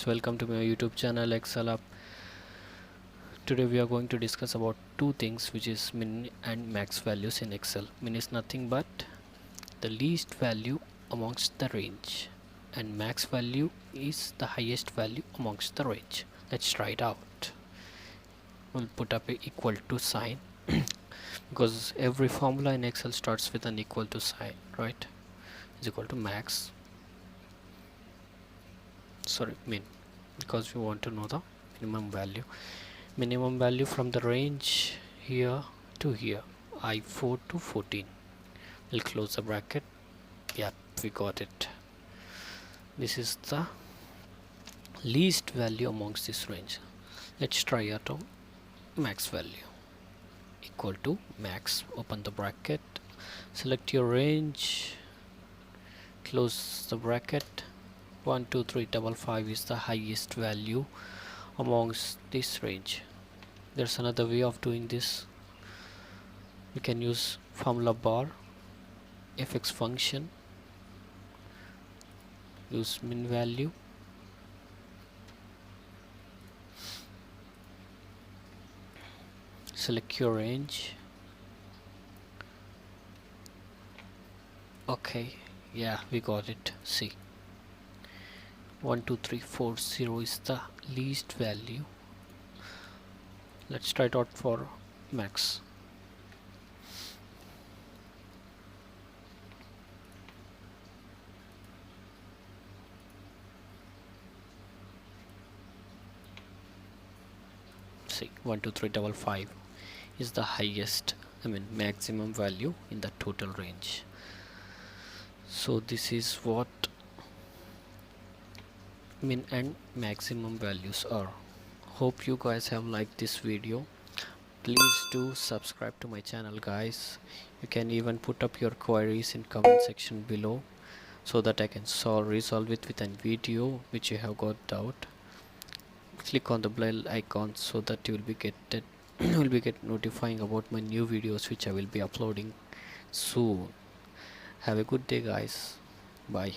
welcome to my YouTube channel Excel Up. Today we are going to discuss about two things, which is min and max values in Excel. Min is nothing but the least value amongst the range, and max value is the highest value amongst the range. Let's try it out. We'll put up a equal to sign because every formula in Excel starts with an equal to sign, right? Is equal to max, min, because we want to know the minimum value from the range here to here, I4 to 14. We'll close the bracket. Yep, we got it. This is the least value amongst this range. Let's try out a max value. Equal to max, open the bracket, select your range, close the bracket. 12355 is the highest value amongst this range. There's another way of doing this. We can use formula bar, fx function, use min value, select your range. Okay, yeah, we got it. See, 12340 is the least value. Let's try it out for max. See, 12355 is the highest, maximum value in the total range. So this is what min and maximum values are. Hope you guys have liked this video. Please do subscribe to my channel, guys. You can even put up your queries in comment section below so that I can resolve it with a video which you have got doubt. Click on the bell icon so that you will be get notifying about my new videos which I will be uploading soon. Have a good day, guys. Bye.